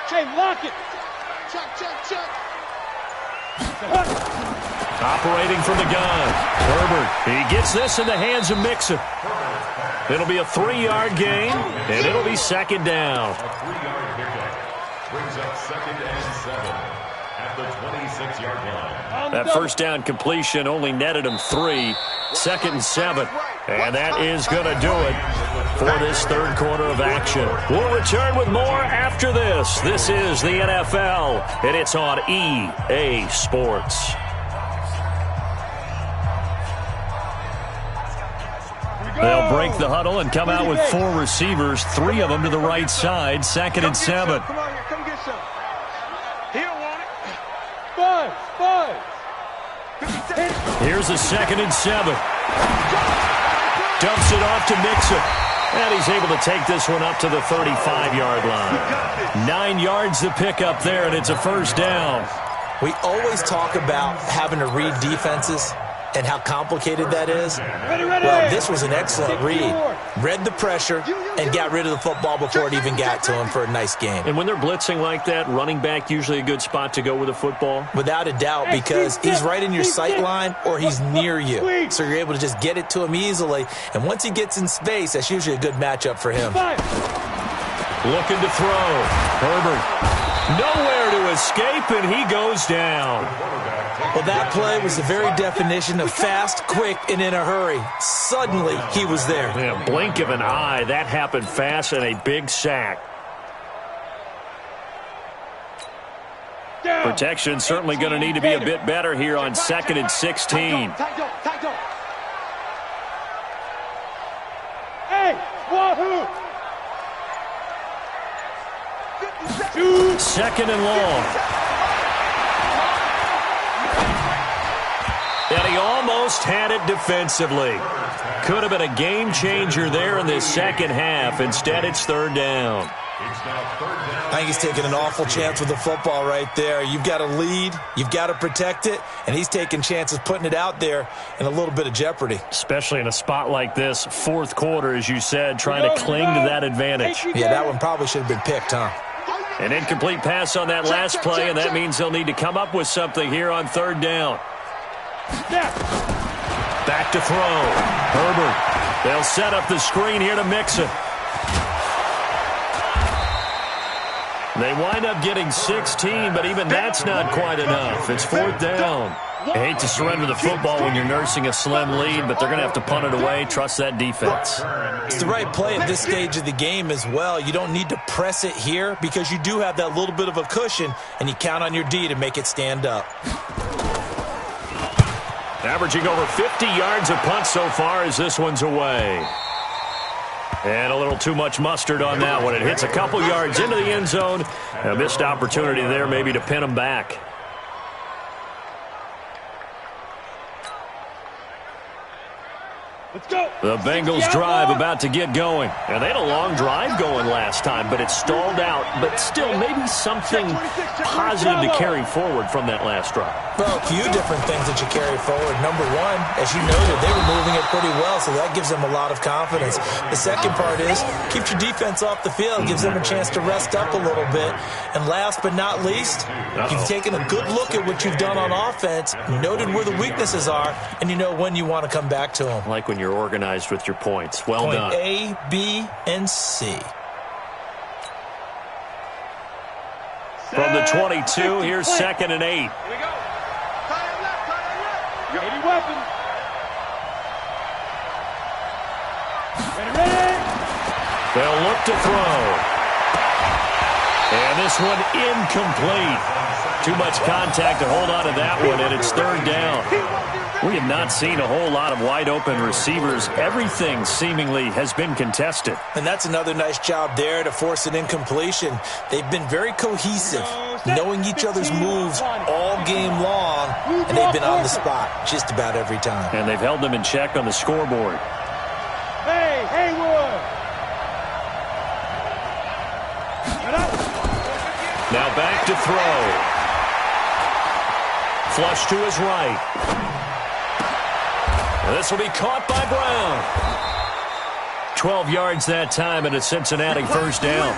Jay, lock it. Check. Operating from the gun. Herbert. He gets this in the hands of Mixon. It'll be a 3-yard gain, and it'll be 2nd down. A 3-yard pickup brings up 2nd and 7 at the 26-yard line. That 1st down completion only netted him 3. 2nd and 7. And that is going to do it for this 3rd quarter of action. We'll return with more after this. This is the NFL, and it's on EA Sports. They'll break the huddle and come out with 4 receivers, 3 of them to the right side. 2nd and 7. Come on here, come get some. He don't want it. Five. Here's a 2nd and 7. Dumps it off to Mixon. And he's able to take this one up to the 35-yard line. 9 yards to pick up there, and it's a 1st down. We always talk about having to read defenses and how complicated that is. Well, this was an excellent read. Read the pressure and got rid of the football before it even got to him for a nice game. And when they're blitzing like that, running back usually a good spot to go with the football? Without a doubt, because he's right in your sight line or he's near you. So you're able to just get it to him easily. And once he gets in space, that's usually a good matchup for him. Looking to throw. Herbert. Nowhere to escape, and he goes down. Well, that play was the very definition of fast, quick, and in a hurry. Suddenly, he was there. Yeah, blink of an eye. That happened fast, and a big sack. Protection certainly going to need to be a bit better here on 2nd and 16. Hey, wahoo! 2nd and long. And he almost had it defensively. Could have been a game changer there in this second half. Instead, it's 3rd down. I think he's taking an awful chance with the football right there. You've got to lead, you've got to protect it, and he's taking chances putting it out there in a little bit of jeopardy. Especially in a spot like this, 4th quarter, as you said, trying to cling to that advantage. Yeah, that one probably should have been picked, huh? An incomplete pass on that last play, and that means they'll need to come up with something here on 3rd down. Back to throw. Herbert. They'll set up the screen here to Mixon. They wind up getting 16, but even that's not quite enough. It's 4th down. I hate to surrender the football when you're nursing a slim lead, but they're going to have to punt it away. Trust that defense. It's the right play at this stage of the game as well. You don't need to press it here because you do have that little bit of a cushion, and you count on your D to make it stand up. Averaging over 50 yards a punt so far as this one's away. And a little too much mustard on that one. It hits a couple yards into the end zone. A missed opportunity there maybe to pin them back. Let's go. The Bengals drive about to get going. And they had a long drive going last time, but it stalled out. But still, maybe something positive to carry forward from that last drive. Well, a few different things that you carry forward. Number one, as you noted, they were moving it pretty well, so that gives them a lot of confidence. The second part is, keeps your defense off the field, gives them a chance to rest up a little bit. And last but not least, you've taken a good look at what you've done on offense, noted where the weaknesses are, and you know when you want to come back to them. Like when you're organized with your points. Well done. Point A, B, and C. From the 22, here's 2nd and 8. Here we go. Tie it left. 80 weapons. Ready. They'll look to throw. And this one incomplete. Too much contact to hold on to that one, and it's third down. We have not seen a whole lot of wide-open receivers. Everything seemingly has been contested. And that's another nice job there to force an incompletion. They've been very cohesive, knowing each other's moves all game long, and they've been on the spot just about every time. And they've held them in check on the scoreboard. Hey, Haywood! Now back to throw. Flush to his right. And this will be caught by Brown. 12 yards that time and a Cincinnati first down.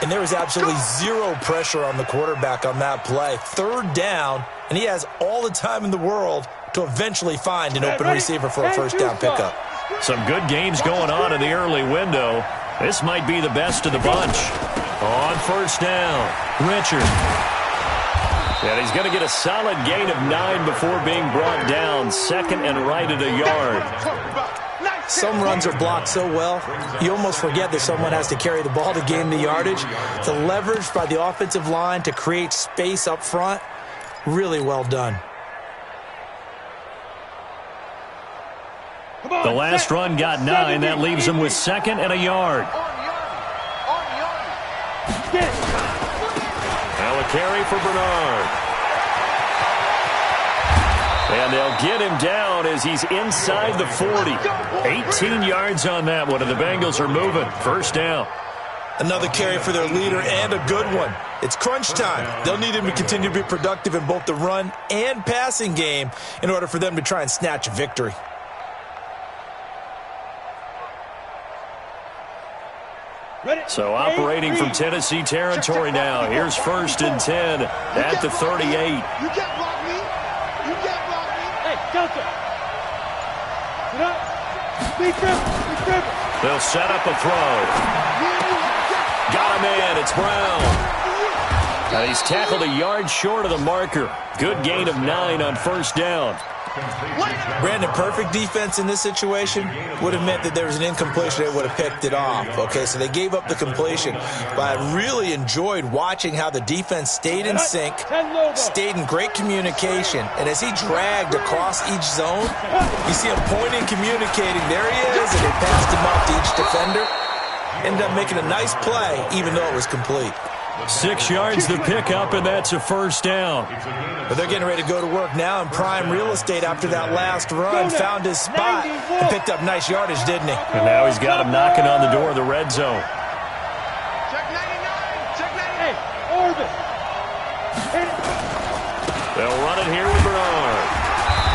And there was absolutely zero pressure on the quarterback on that play. Third down, and he has all the time in the world to eventually find an open receiver for a first down pickup. Some good games going on in the early window. This might be the best of the bunch. On first down, Richard. And he's going to get a solid gain of 9 before being brought down. Second and right at a yard. Some runs are blocked so well, you almost forget that someone has to carry the ball to gain the yardage. The leverage by the offensive line to create space up front, really well done. The last run got 9. That leaves him with second and a yard. Now a carry for Bernard. And they'll get him down as he's inside the 40. 18 yards on that one, and the Bengals are moving. First down. Another carry for their leader and a good one. It's crunch time. They'll need him to continue to be productive in both the run and passing game in order for them to try and snatch a victory. So operating from Tennessee territory now. Here's first and 10 at the 38. You can't block me. You can't block me. Hey, Delta. Sit up. Be crippled. They'll set up a throw. Got him in. It's Brown. And he's tackled a yard short of the marker. Good gain of 9 on first down. Brandon, perfect defense in this situation would have meant that there was an incompletion. They would have picked it off. Okay, so they gave up the completion. But I really enjoyed watching how the defense stayed in sync, stayed in great communication. And as he dragged across each zone, you see him pointing, communicating. There he is, and they passed him off to each defender. Ended up making a nice play, even though it was complete. 6 yards the pickup, and that's a first down. But they're getting ready to go to work now in prime real estate after that last run. Found his spot and picked up nice yardage, didn't he? And now he's got him knocking on the door of the red zone. Check 99. Check 98. Orbit. They'll run it here with Bernard.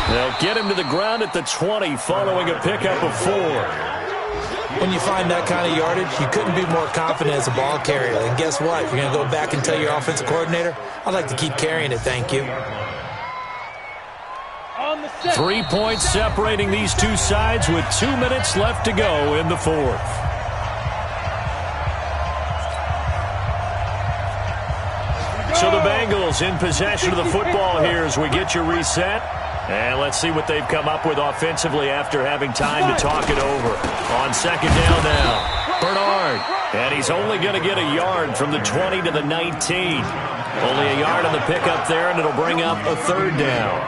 They'll get him to the ground at the 20 following a pickup of 4. When you find that kind of yardage, you couldn't be more confident as a ball carrier. And guess what? You're going to go back and tell your offensive coordinator, I'd like to keep carrying it, thank you. 3 points separating these two sides with 2 minutes left to go in the fourth. So the Bengals in possession of the football here as we get you reset. And let's see what they've come up with offensively after having time to talk it over. On second down now, Bernard. And he's only going to get a yard from the 20 to the 19. Only a yard on the pickup there, and it'll bring up a third down.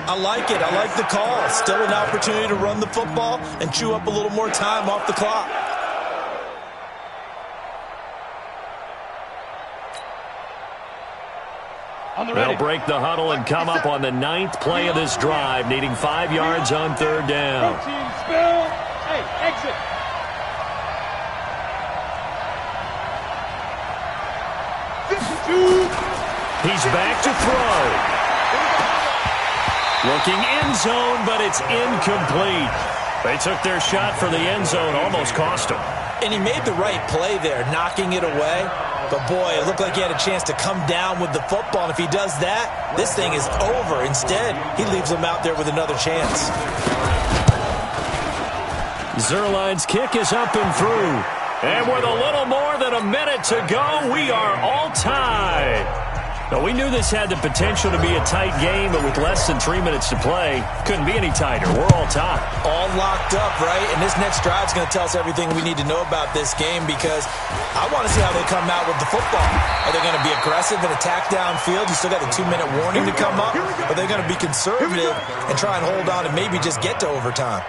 I like it. I like the call. Still an opportunity to run the football and chew up a little more time off the clock. They'll break the huddle and come up on the 9th play of this drive, needing 5 yards on third down. Hey, exit. He's back to throw. Looking end zone, but it's incomplete. They took their shot for the end zone, almost cost him. And he made the right play there, knocking it away. But, boy, it looked like he had a chance to come down with the football. And if he does that, this thing is over. Instead, he leaves him out there with another chance. Zerline's kick is up and through. And with a little more than a minute to go, we are all tied. Well, we knew this had the potential to be a tight game, but with less than 3 minutes to play, couldn't be any tighter. We're all tied. All locked up, right? And this next drive is going to tell us everything we need to know about this game because I want to see how they come out with the football. Are they going to be aggressive and attack downfield? You still got the 2-minute warning to come up. Or are they going to be conservative and try and hold on and maybe just get to overtime?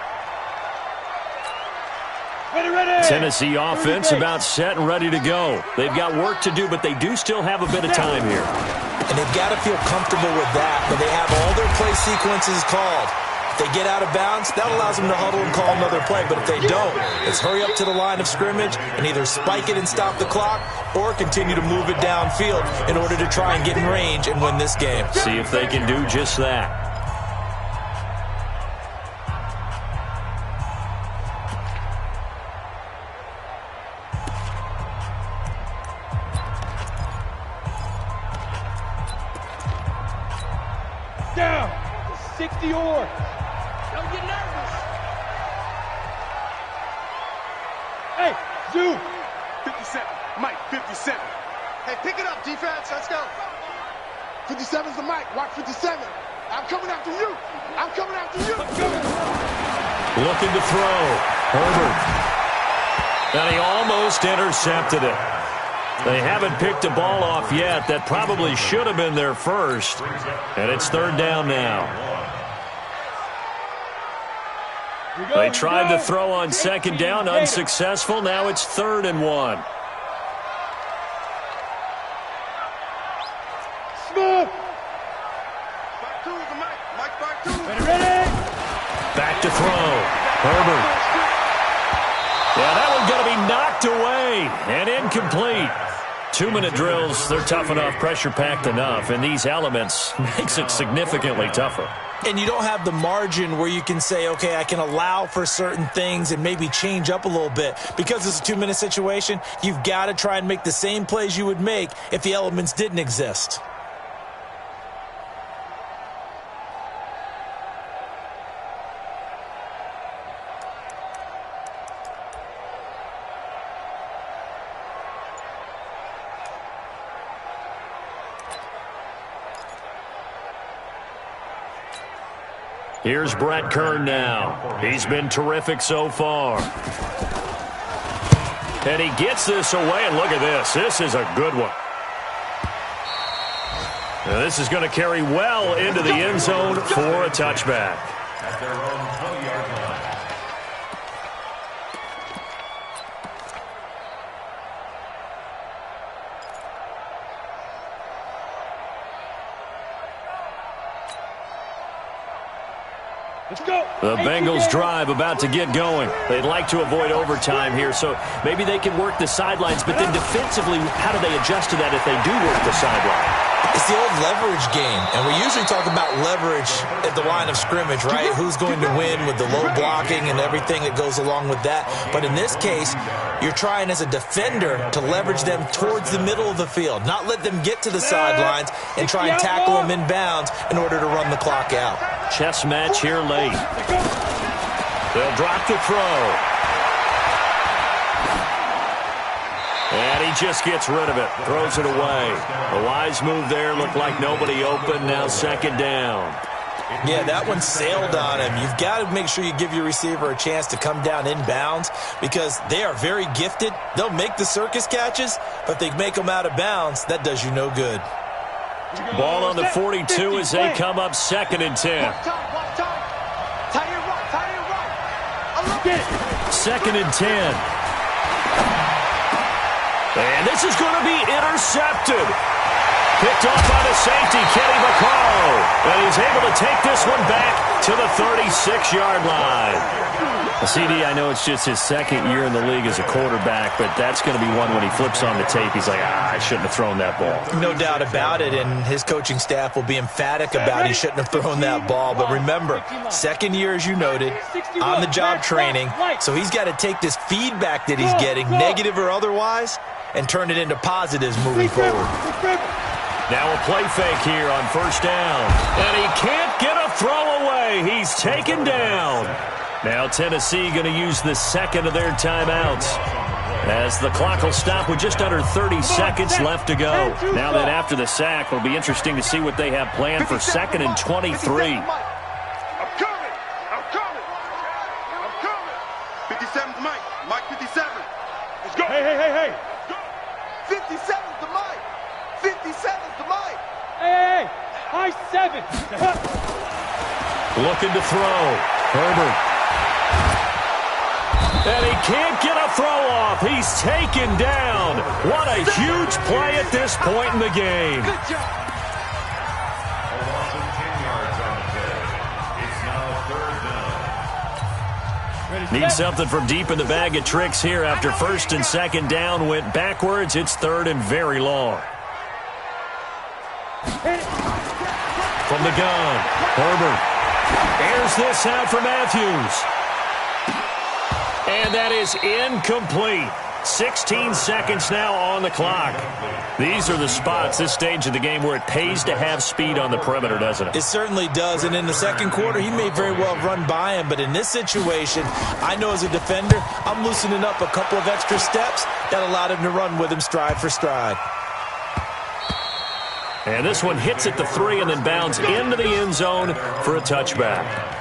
Tennessee offense about set and ready to go. They've got work to do, but they do still have a bit of time here. And they've got to feel comfortable with that, but they have all their play sequences called. If they get out of bounds, that allows them to huddle and call another play. But if they don't, it's hurry up to the line of scrimmage and either spike it and stop the clock or continue to move it downfield in order to try and get in range and win this game. See if they can do just that. Down. 60 yards. Don't get nervous. Hey, Zoo. 57. Mike, 57. Hey, pick it up, defense. Let's go. 57's the mic. Watch 57. I'm coming after you. I'm coming after you. Looking to throw. Herbert. And he almost intercepted it. They haven't picked a ball off yet. That probably should have been their first. And it's third down now. They tried to throw on second down, unsuccessful. Now it's 3rd and 1. Back to throw. Herbert. Yeah, that one's going to be knocked away and incomplete. 2-minute drills, they're tough enough, pressure-packed enough, and these elements makes it significantly tougher. And you don't have the margin where you can say, okay, I can allow for certain things and maybe change up a little bit. Because it's a 2-minute situation, you've got to try and make the same plays you would make if the elements didn't exist. Here's Brett Kern now. He's been terrific so far. And he gets this away, and look at this. This is a good one. Now, this is going to carry well into the end zone for a touchback. At their own 20-yard line. The Bengals drive about to get going. They'd like to avoid overtime here, so maybe they can work the sidelines, but then defensively, how do they adjust to that if they do work the sideline? It's the old leverage game, and we usually talk about leverage at the line of scrimmage, right? Who's going to win with the low blocking and everything that goes along with that. But in this case, you're trying as a defender to leverage them towards the middle of the field, not let them get to the sidelines and try and tackle them in bounds in order to run the clock out. Chess match here late. They'll drop the throw. And he just gets rid of it, throws it away. A wise move there, looked like nobody open, now second down. Yeah, that one sailed on him. You've got to make sure you give your receiver a chance to come down inbounds because they are very gifted. They'll make the circus catches, but if they make them out of bounds, that does you no good. Ball on the 42 as they come up 2nd and 10. 2nd and 10. And this is going to be intercepted. Picked off by the safety, Kenny Vaccaro. And he's able to take this one back to the 36-yard line. CD, I know it's just his 2nd year in the league as a quarterback, but that's going to be one when he flips on the tape. He's like, I shouldn't have thrown that ball. No doubt about it, and his coaching staff will be emphatic about he shouldn't have thrown that ball. But remember, 2nd year, as you noted, on-the-job training, so he's got to take this feedback that he's getting, negative or otherwise, and turn it into positives moving forward. Now a play fake here on 1st down. And he can't get a throw away. He's taken down. Now Tennessee going to use the 2nd of their timeouts. As the clock will stop with just under 30 seconds left to go. Now then, after the sack, it'll be interesting to see what they have planned for 2nd and 23. I'm coming. I'm coming. 57's Mike. Mike 57. Let's go. Hey. 57's the Mike. 57's the Mike. Hey. High 7. Looking to throw. Herbert. And he can't get a throw off. He's taken down. What a huge play at this point in the game. A loss of 10 yards on the play. It's now 3rd down. Need something from deep in the bag of tricks here after 1st and 2nd down went backwards. It's 3rd and very long. From the gun, Herbert airs this out for Matthews. And that is incomplete. 16 seconds now on the clock. These are the spots, this stage of the game, where it pays to have speed on the perimeter, doesn't it? It certainly does. And in the second quarter, he may very well run by him. But in this situation, I know as a defender, I'm loosening up a couple of extra steps that allowed him to run with him stride for stride. And this one hits at the 3 and then bounds into the end zone for a touchback.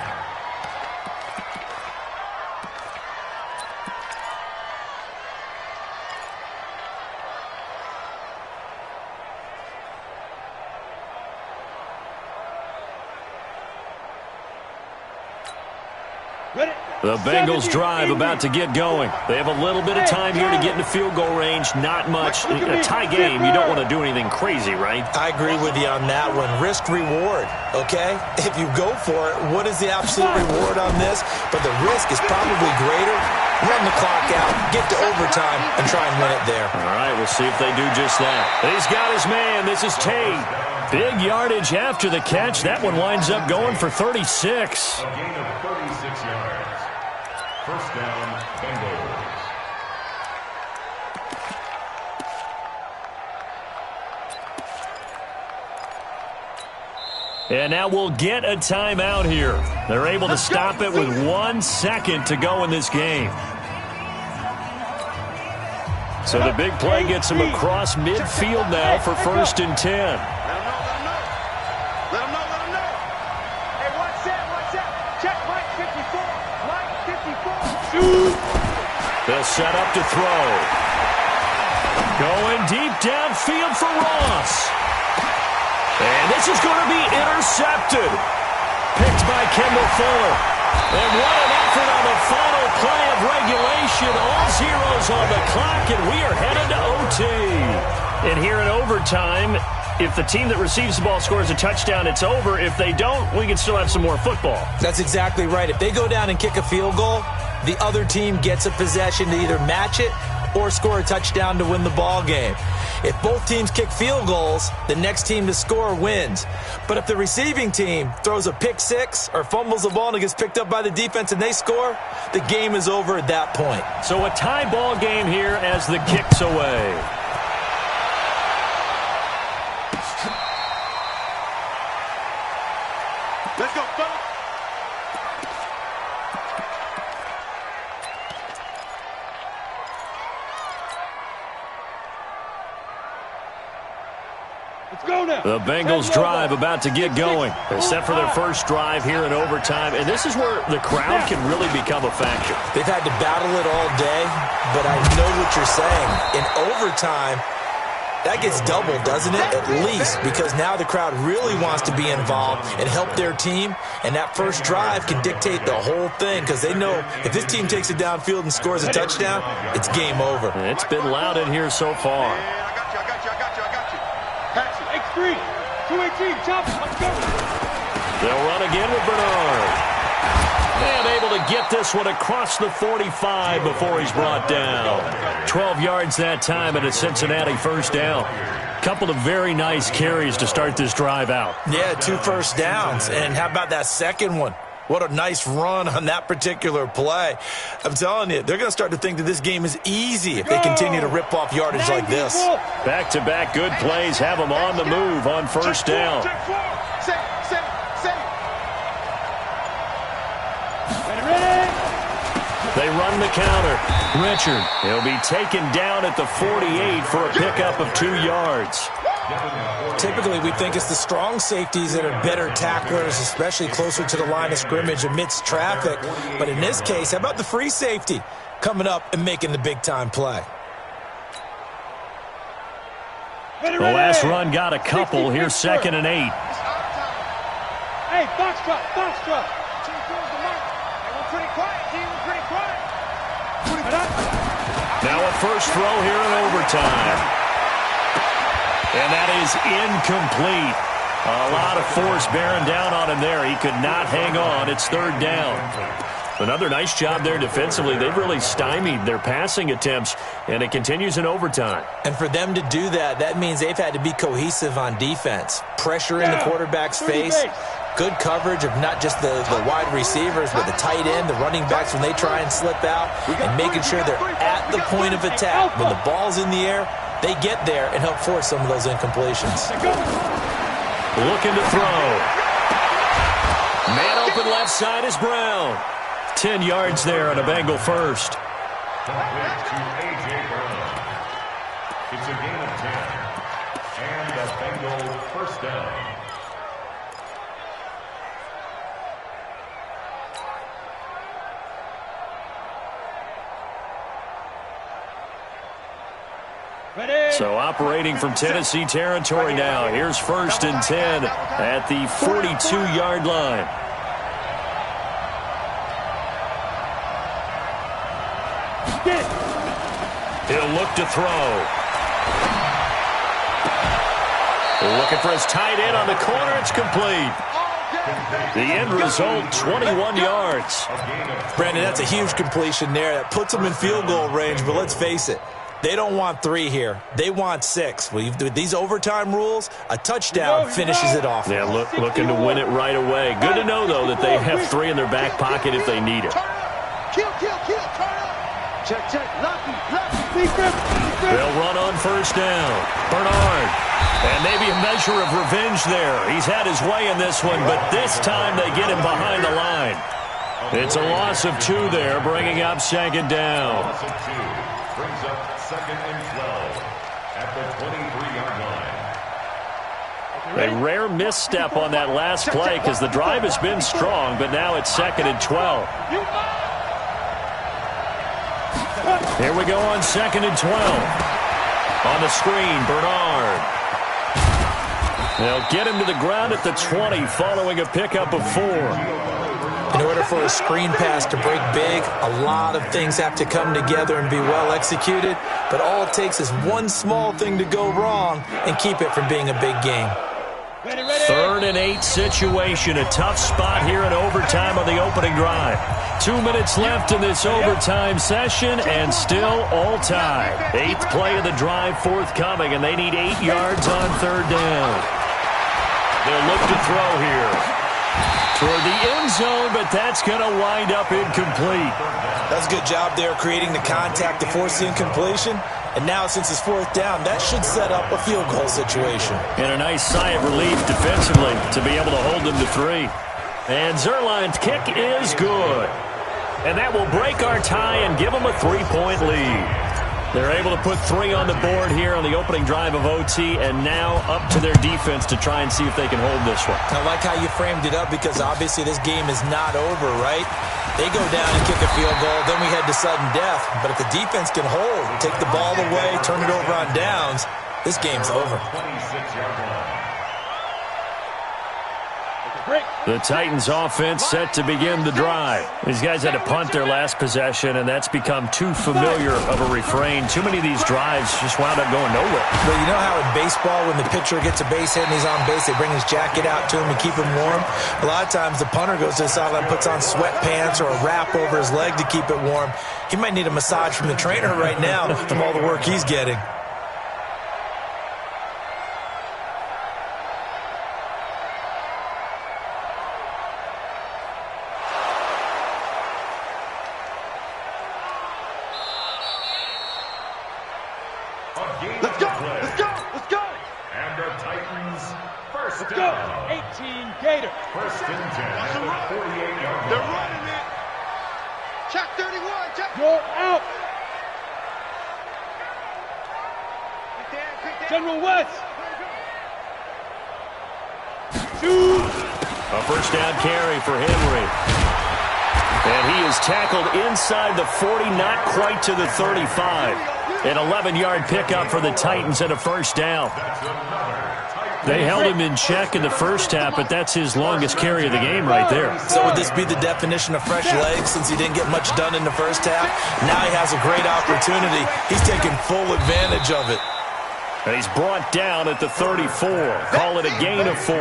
The Bengals drive about to get going. They have a little bit of time here to get into field goal range. Not much. In a tie game, you don't want to do anything crazy, right? I agree with you on that one. Risk reward, okay? If you go for it, what is the absolute reward on this? But the risk is probably greater. Run the clock out, get to overtime, and try and win it there. All right, we'll see if they do just that. He's got his man. This is Tate. Big yardage after the catch. That one winds up going for 36. A gain of 36 yards. 1st down, Bengals. And now we'll get a timeout here. They're able to stop it with 1 second to go in this game. So the big play gets him across midfield now for 1st and 10. Let him know. Hey, watch that. Check Mike 54. Mike 54. Shoot. They'll set up to throw. Going deep downfield for Ross. And this is going to be intercepted. Picked by Kendall Fuller. And what an effort on the final play of regulation. All zeros on the clock, and we are headed to OT. And here in overtime, if the team that receives the ball scores a touchdown, it's over. If they don't, we can still have some more football. That's exactly right. If they go down and kick a field goal, the other team gets a possession to either match it or score a touchdown to win the ball game. If both teams kick field goals, the next team to score wins. But if the receiving team throws a pick six or fumbles the ball and it gets picked up by the defense and they score, the game is over at that point. So a tie ball game here as the kick's away. Let's go, fellas. Let's go now. The Bengals drive about to get going. They set for their first drive here in overtime, and this is where the crowd can really become a factor. They've had to battle it all day, but I know what you're saying. In overtime, that gets doubled, doesn't it? At least, because now the crowd really wants to be involved and help their team, and that first drive can dictate the whole thing because they know if this team takes it downfield and scores a touchdown, it's game over. It's been loud in here so far. I got you. Pass it. X3, 218, chop it, let's go. They'll run again with Bernard. And able to get this one across the 45 before he's brought down. 12 yards that time and a Cincinnati first down. Couple of very nice carries to start this drive out. Yeah, 2 first downs. And how about that second one? What a nice run on that particular play. I'm telling you, they're going to start to think that this game is easy if they continue to rip off yardage like this. Back-to-back good plays have them on the move on first down. Check 4. Set. Ready? They run the counter. Richard, he'll be taken down at the 48 for a pickup of 2 yards. Typically, we think it's the strong safeties that are better tacklers, especially closer to the line of scrimmage amidst traffic. But in this case, how about the free safety coming up and making the big-time play? The last run got a couple. Here's 2nd and 8. Hey, box truck, box truck. Pretty quiet, team. Pretty quiet. Now a first throw here in overtime. And that is incomplete. A lot of force bearing down on him there. He could not hang on. It's 3rd down. Another nice job there defensively. They've really stymied their passing attempts, and it continues in overtime. And for them to do that, that means they've had to be cohesive on defense. Pressure in the quarterback's face. Good coverage of not just the wide receivers, but the tight end, the running backs when they try and slip out, and making sure they're at the point of attack. When the ball's in the air, they get there and help force some of those incompletions. Looking to throw. Man open left side is Brown. 10 yards there on a Bengal first. Complete to A.J. Brown. It's a gain of 10. And the Bengal first down. So operating from Tennessee territory now. Here's 1st and 10 at the 42-yard line. He'll look to throw. Looking for his tight end on the corner. It's complete. The end result, 21 yards. Brandon, that's a huge completion there. That puts them in field goal range, but let's face it. They don't want 3 here. They want 6. With these overtime rules, a touchdown finishes it off. Yeah, looking to win it right away. Good to know, though, that they have 3 in their back pocket if they need it. Kill, turn up. Check, lucky. They'll run on 1st down. Bernard. And maybe a measure of revenge there. He's had his way in this one, but this time they get him behind the line. It's a loss of 2 there, bringing up 2nd down. Loss of 2 brings up 2nd and 12 at the 23-yard line. A rare misstep on that last play because the drive has been strong, but now it's 2nd and 12. Here we go on 2nd and 12. On the screen, Bernard. They'll get him to the ground at the 20 following a pickup of 4. In order for a screen pass to break big, a lot of things have to come together and be well executed, but all it takes is one small thing to go wrong and keep it from being a big game. 3rd and 8 situation, a tough spot here in overtime on the opening drive. 2 minutes left in this overtime session, and still all tied. 8th play of the drive forthcoming, and they need 8 yards on 3rd down. They'll look to throw here. Toward the end zone, but that's going to wind up incomplete. That's a good job there creating the contact to force the incompletion. And now, since it's 4th down, that should set up a field goal situation. And a nice sigh of relief defensively to be able to hold them to 3. And Zerline's kick is good. And that will break our tie and give them a 3-point lead. They're able to put 3 on the board here on the opening drive of OT, and now up to their defense to try and see if they can hold this one. I like how you framed it up because obviously this game is not over, right? They go down and kick a field goal, then we head to sudden death. But if the defense can hold, take the ball away, turn it over on downs, this game's over. 26-yard line. The Titans offense set to begin the drive. These guys had to punt their last possession, and that's become too familiar of a refrain. Too many of these drives just wound up going nowhere. Well, you know how in baseball when the pitcher gets a base hit and he's on base, they bring his jacket out to him to keep him warm? A lot of times the punter goes to the sideline, puts on sweatpants or a wrap over his leg to keep it warm. He might need a massage from the trainer right now from all the work he's getting. Let's go. And the Titans first Let's down. go. 18 Gator. 1st and 10 at the 48-yard line. They're running it. Check 31. You're out. General West. Shoot. A first down carry for Henry. And he is tackled inside the 40, not quite to the 35. An 11-yard pickup for the Titans and a first down. They held him in check in the first half, but that's his longest carry of the game right there. So would this be the definition of fresh legs since he didn't get much done in the first half? Now he has a great opportunity. He's taking full advantage of it. And he's brought down at the 34. Call it a gain of 4.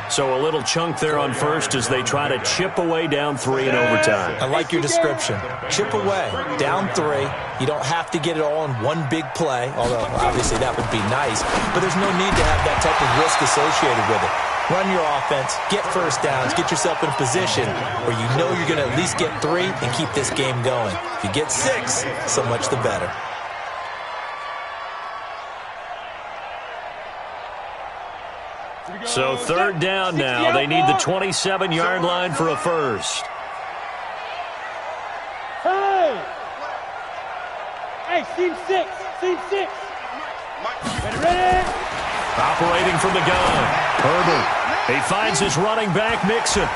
So a little chunk there on first as they try to chip away down 3 in overtime. I like your description. Chip away, down 3. You don't have to get it all in one big play, although obviously that would be nice. But there's no need to have that type of risk associated with it. Run your offense, get first downs, get yourself in a position where you know you're going to at least get 3 and keep this game going. If you get 6, so much the better. So third down now. They need the 27-yard line for a first. Hey! Hey, seam 6. Seam 6. Ready? Operating from the gun. Herbert. He finds his running back, Mixon.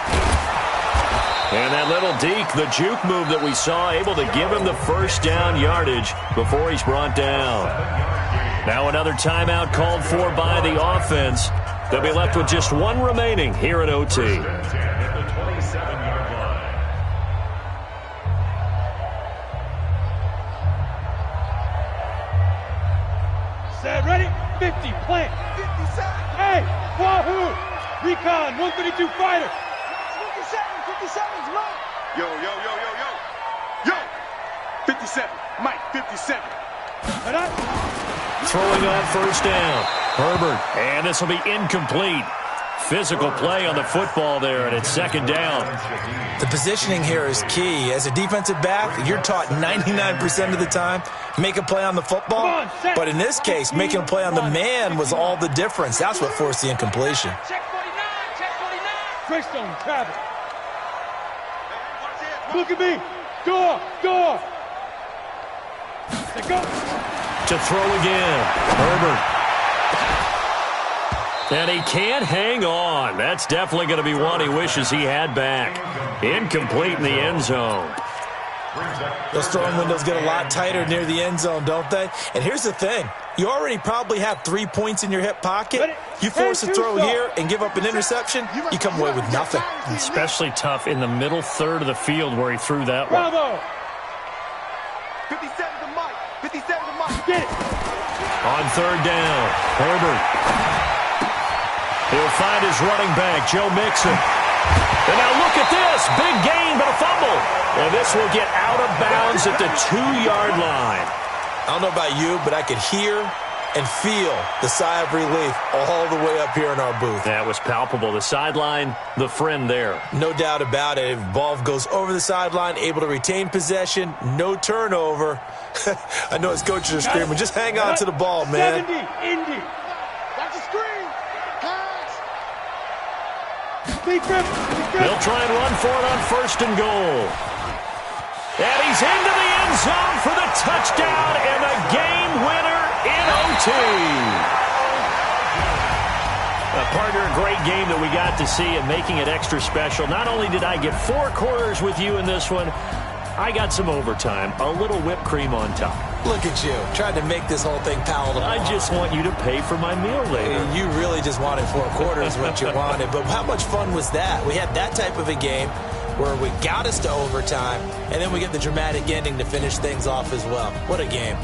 And that little deke, the juke move that we saw, able to give him the first down yardage before he's brought down. Now another timeout called for by the offense. They'll be left with just 1 remaining here at OT. At the 27-yard line. Set, ready? 50, plant. 57. Hey, Wahoo! Recon, 132 fighter. 57's Mike. Yo. 57. Mike, 57. Throwing on first down. Herbert. And this will be incomplete. Physical play on the football there, and it's second down. The positioning here is key. As a defensive back, you're taught 99% of the time, make a play on the football. But in this case, making a play on the man was all the difference. That's what forced the incompletion. Check 49, check 49. Greystone, travel. Look at me. Door. Let's go. To throw again. Herbert. And he can't hang on. That's definitely going to be one he wishes he had back. Incomplete in the end zone. Those throwing windows get a lot tighter near the end zone, don't they? And here's the thing. You already probably have 3 points in your hip pocket. You force a throw here and give up an interception, you come away with nothing. Especially tough in the middle third of the field where he threw that one. Bravo. 57 to Mike. 57 to Mike. Get it. On third down, Herbert. He'll find his running back, Joe Mixon. And now look at this. Big gain, but a fumble. And this will get out of bounds at the 2-yard line. I don't know about you, but I could hear and feel the sigh of relief all the way up here in our booth. That was palpable. The sideline, the friend there. No doubt about it. If ball goes over the sideline, able to retain possession, no turnover. I know his coaches are screaming, just hang on to the ball, man. 70, Indy. That's a screen. Pass. Big grip. They'll try and run for it on first and goal. And he's into the end zone for the touchdown and the game winner in OT. Partner, a great game that we got to see and making it extra special. Not only did I get 4 quarters with you in this one, I got some overtime, a little whipped cream on top. Look at you, trying to make this whole thing palatable. I just want you to pay for my meal later. You really just wanted 4 quarters what you wanted, but how much fun was that? We had that type of a game where we got us to overtime, and then we get the dramatic ending to finish things off as well. What a game.